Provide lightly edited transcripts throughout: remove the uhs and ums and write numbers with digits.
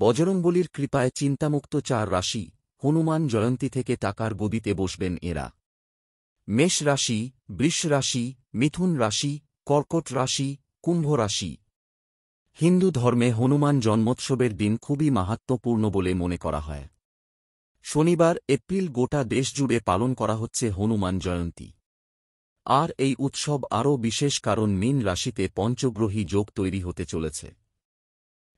বজরংবলীর কৃপায় চিন্তামুক্ত 4 রাশি, হনুমান জয়ন্তী থেকে টাকার গদিতে বসবেন এরা। মেষ রাশি, বৃষ রাশি, মিথুন রাশি, কর্কট রাশি, কুম্ভ রাশি। হিন্দু ধর্মে হনুমান জন্মোৎসবের দিন খুবই মাহাত্ম্যপূর্ণ বলে মনে করা হয়। শনিবার এপ্রিল গোটা দেশ জুড়ে পালন করা হচ্ছে হনুমান জয়ন্তী। আর এই উৎসব আরও বিশেষ কারণ মীন রাশিতে পঞ্চগ্রহী যোগ তৈরি হতে চলেছে।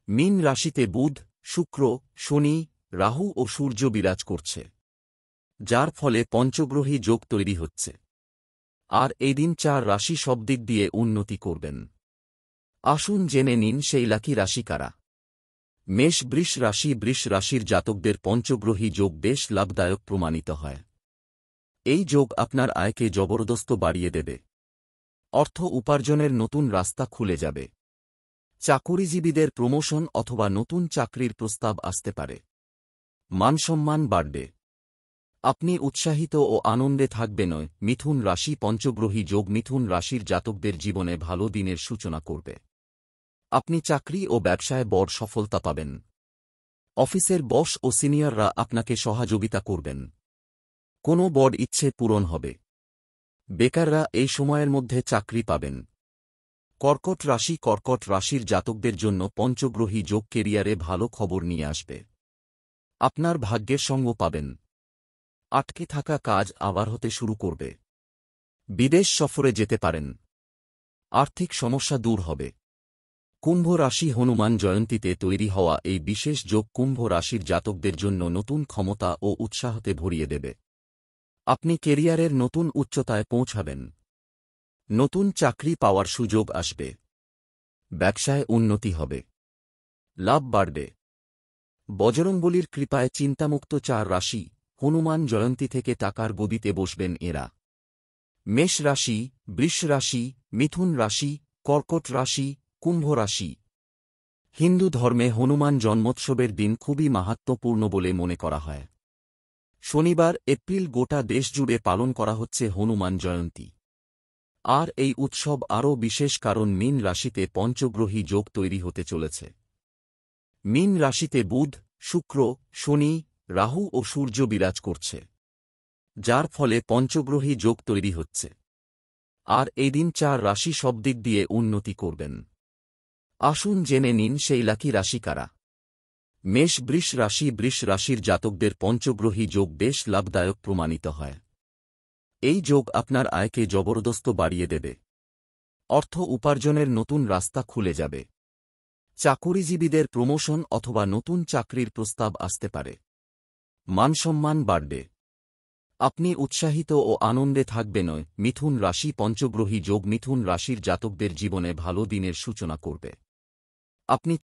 মীন রাশিতে বুধ, শুক্র, শনি, রাহু ও সূর্য বিরাজ করছে, যার ফলে পঞ্চগ্রহী যোগ তৈরি হচ্ছে। আর এই দিন 4 রাশি সব দিক দিয়ে উন্নতি করবেন। আসুন জেনে নিন সেই লাকি রাশি কারা। মেষ বৃষ রাশি। বৃষ রাশির জাতকদের পঞ্চগ্রহী যোগ বেশ লাভদায়ক প্রমাণিত হয়। এই যোগ আপনার আয়কে জবরদস্ত বাড়িয়ে দেবে। অর্থ উপার্জনের নতুন রাস্তা খুলে যাবে। চাকুরিজীবীদের প্রমোশন অথবা নতুন চাকরির প্রস্তাব আসতে পারে। মানসম্মান বাড়বে। আপনি উৎসাহিত ও আনন্দে থাকবেন। মিথুন রাশি। পঞ্চগ্রহী যোগ মিথুন রাশির জাতকদের জীবনে ভালো দিনের সূচনা করবে। আপনি চাকরি ও ব্যবসায় বড় সফলতা পাবেন। অফিসের বস ও সিনিয়ররা আপনাকে সহযোগিতা করবেন। কোনো বড় ইচ্ছে পূরণ হবে। বেকাররা এই সময়ের মধ্যে চাকরি পাবেন। কর্কট রাশি। কর্কট রাশির জাতকদের জন্য পঞ্চগ্রহী যোগ কেরিয়ারে ভালো খবর নিয়ে আসবে। আপনার ভাগ্যের সঙ্গ পাবেন। আটকে থাকা কাজ আবার হতে শুরু করবে। বিদেশ সফরে যেতে পারেন। আর্থিক সমস্যা দূর হবে। কুম্ভ রাশি। হনুমান জয়ন্তীতে তৈরি হওয়া এই বিশেষ যোগ কুম্ভ রাশির জাতকদের জন্য নতুন ক্ষমতা ও উৎসাহতে ভরিয়ে দেবে। আপনি কেরিয়ারের নতুন উচ্চতায় পৌঁছাবেন। নতুন চাকরি পাওয়ার সুযোগ আসবে। ব্যবসায় উন্নতি হবে। লাভ বাড়বে। বজরংবলীর কৃপায় চিন্তামুক্ত 4 রাশি, হনুমান জয়ন্তী থেকে টাকার গদিতে বসবেন এরা। মেষ রাশি, বৃষ রাশি, মিথুন রাশি, কর্কট রাশি, কুম্ভ রাশি। হিন্দু ধর্মে হনুমান জন্মোৎসবের দিন খুবই মাহাত্ম্যপূর্ণ বলে মনে করা হয়। শনিবার এপ্রিল গোটা দেশ জুড়ে পালন করা হচ্ছে হনুমান জয়ন্তী। আর এই উৎসব আরও বিশেষ কারণ মীন রাশিতে পঞ্চগ্রহী যোগ তৈরি হতে চলেছে। মীন রাশিতে বুধ, শুক্র, শনি, রাহু ও সূর্য বিরাজ করছে, যার ফলে পঞ্চগ্রহী যোগ তৈরি হচ্ছে। আর এই দিন 4 রাশি সব দিক দিয়ে উন্নতি করবেন। আসুন জেনে নিন সেই লাকি রাশি কারা। মেষ বৃষ রাশি। বৃষ রাশির জাতকদের পঞ্চগ্রহী যোগ বেশ লাভদায়ক প্রমাণিত হয়। এই যোগ আপনার আয়কে জবরদস্ত বাড়িয়ে দেবে। অর্থ উপার্জনের নতুন রাস্তা খুলে যাবে। চাকুরিজীবীদের প্রমোশন অথবা নতুন চাকরির প্রস্তাব আসতে পারে। মানসম্মান বাড়বে। আপনি উৎসাহিত ও আনন্দে থাকবেন। মিথুন রাশি। পঞ্চগ্রহী যোগ মিথুন রাশির জাতকদের জীবনে ভালো দিনের সূচনা করবে। আপনি